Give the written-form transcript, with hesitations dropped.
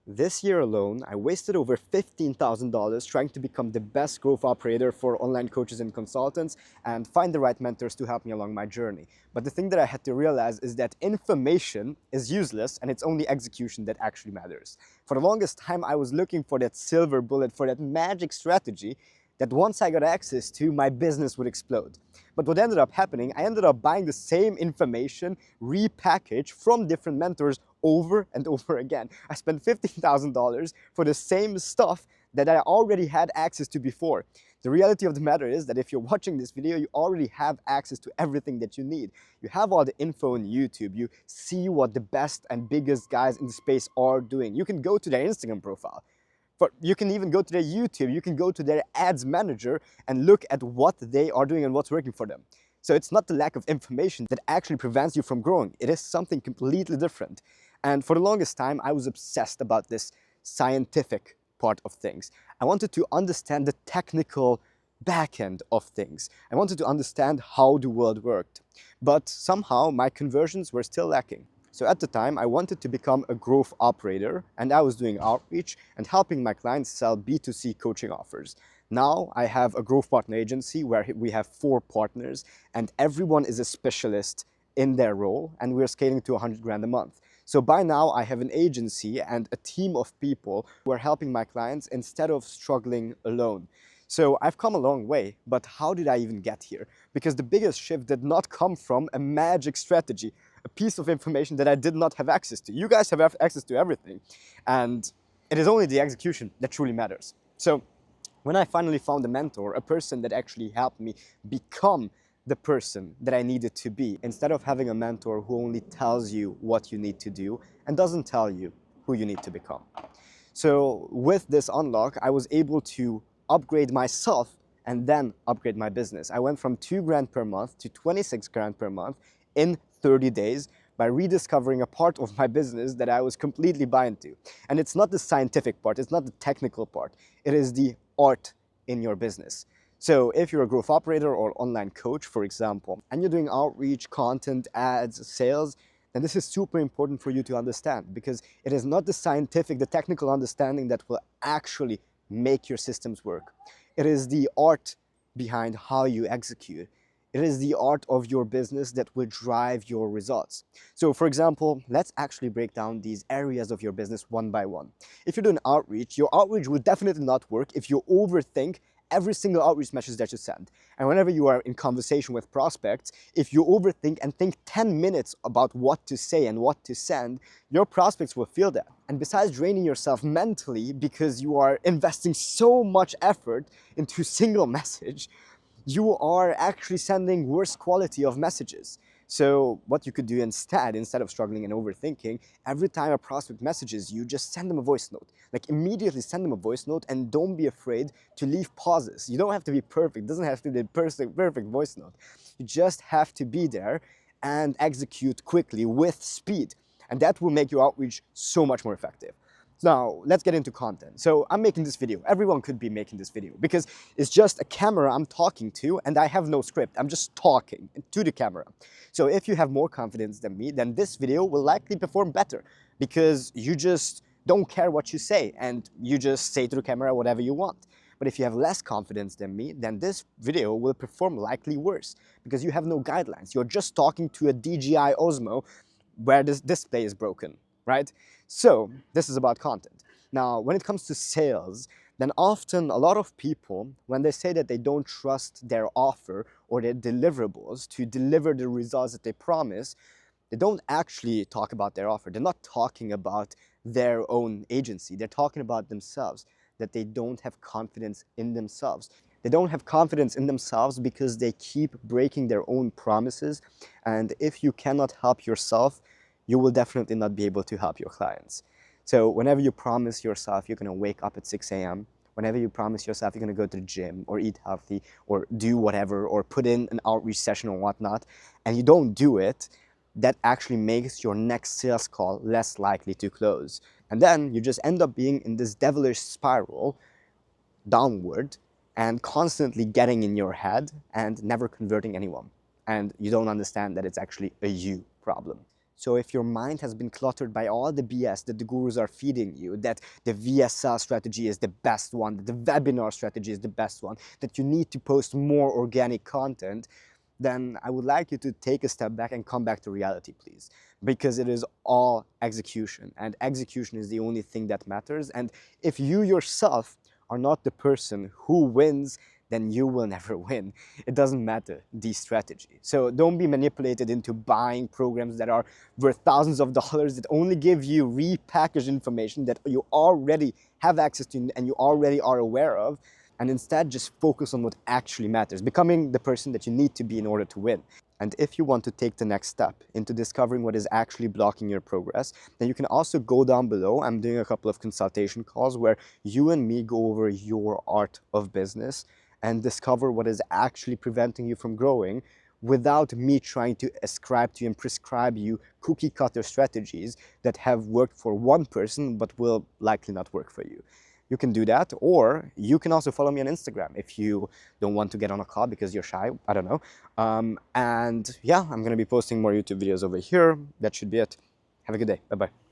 This year alone, I wasted over $15,000 trying to become the best growth operator for online coaches and consultants and find the right mentors to help me along my journey. But the thing that I had to realize is that information is useless and it's only execution that actually matters. For the longest time, I was looking for that silver bullet, for that magic strategy that once I got access to, my business would explode. But what ended up happening, I ended up buying the same information repackaged from different mentors over and over again. I spent $15,000 for the same stuff that I already had access to before. The reality of the matter is that if you're watching this video, you already have access to everything that you need. You have all the info on YouTube. You see what the best and biggest guys in the space are doing. You can go to their Instagram profile. But you can even go to their YouTube, you can go to their ads manager and look at what they are doing and what's working for them. So it's not the lack of information that actually prevents you from growing. It is something completely different. And for the longest time, I was obsessed about this scientific part of things. I wanted to understand the technical back end of things. I wanted to understand how the world worked. But somehow my conversions were still lacking. So at the time, I wanted to become a growth operator, and I was doing outreach and helping my clients sell B2C coaching offers. Now I have a growth partner agency where we have 4 partners and everyone is a specialist in their role, and we're scaling to 100 grand a month. So by now I have an agency and a team of people who are helping my clients instead of struggling alone. So I've come a long way, but how did I even get here? Because the biggest shift did not come from a magic strategy, a piece of information that I did not have access to. You guys have access to everything, and it is only the execution that truly matters. So when I finally found a mentor, a person that actually helped me become the person that I needed to be, instead of having a mentor who only tells you what you need to do and doesn't tell you who you need to become. So with this unlock, I was able to upgrade myself and then upgrade my business. I went from 2 grand per month to 26 grand per month in 30 days by rediscovering a part of my business that I was completely blind to. And it's not the scientific part, it's not the technical part, it is the art in your business. So if you're a growth operator or online coach, for example, and you're doing outreach, content, ads, sales, then this is super important for you to understand, because it is not the scientific, the technical understanding that will actually make your systems work. It is the art behind how you execute. It is the art of your business that will drive your results. So for example, let's actually break down these areas of your business one by one. If you're doing outreach, your outreach will definitely not work if you overthink every single outreach message that you send. And whenever you are in conversation with prospects, if you overthink and think 10 minutes about what to say and what to send, your prospects will feel that. And besides draining yourself mentally because you are investing so much effort into a single message, you are actually sending worse quality of messages. So what you could do instead of struggling and overthinking, every time a prospect messages you, just send them a voice note. Like immediately send them a voice note, and don't be afraid to leave pauses. You don't have to be perfect. It doesn't have to be the perfect voice note. You just have to be there and execute quickly with speed. And that will make your outreach so much more effective. Now, let's get into content. So I'm making this video. Everyone could be making this video because it's just a camera I'm talking to and I have no script. I'm just talking to the camera. So if you have more confidence than me, then this video will likely perform better because you just don't care what you say and you just say to the camera whatever you want. But if you have less confidence than me, then this video will perform likely worse because you have no guidelines. You're just talking to a DJI Osmo where this display is broken, right? So this is about content. Now, when it comes to sales, then often a lot of people, when they say that they don't trust their offer or their deliverables to deliver the results that they promise, they don't actually talk about their offer. They're not talking about their own agency. They're talking about themselves, that they don't have confidence in themselves. They don't have confidence in themselves because they keep breaking their own promises. And if you cannot help yourself, you will definitely not be able to help your clients. So whenever you promise yourself you're going to wake up at 6 a.m., whenever you promise yourself you're going to go to the gym or eat healthy or do whatever or put in an outreach session or whatnot, and you don't do it, that actually makes your next sales call less likely to close. And then you just end up being in this devilish spiral downward and constantly getting in your head and never converting anyone. And you don't understand that it's actually a you problem. So if your mind has been cluttered by all the BS that the gurus are feeding you, that the VSL strategy is the best one, that the webinar strategy is the best one, that you need to post more organic content, then I would like you to take a step back and come back to reality, please. Because it is all execution, and execution is the only thing that matters. And if you yourself are not the person who wins, then you will never win. It doesn't matter, the strategy. So don't be manipulated into buying programs that are worth thousands of dollars, that only give you repackaged information that you already have access to and you already are aware of, and instead just focus on what actually matters, becoming the person that you need to be in order to win. And if you want to take the next step into discovering what is actually blocking your progress, then you can also go down below. I'm doing a couple of consultation calls where you and me go over your art of business and discover what is actually preventing you from growing, without me trying to ascribe to you and prescribe you cookie cutter strategies that have worked for one person but will likely not work for you. You can do that, or you can also follow me on Instagram if you don't want to get on a call because you're shy. I don't know. And yeah, I'm going to be posting more YouTube videos over here. That should be it. Have a good day. Bye-bye.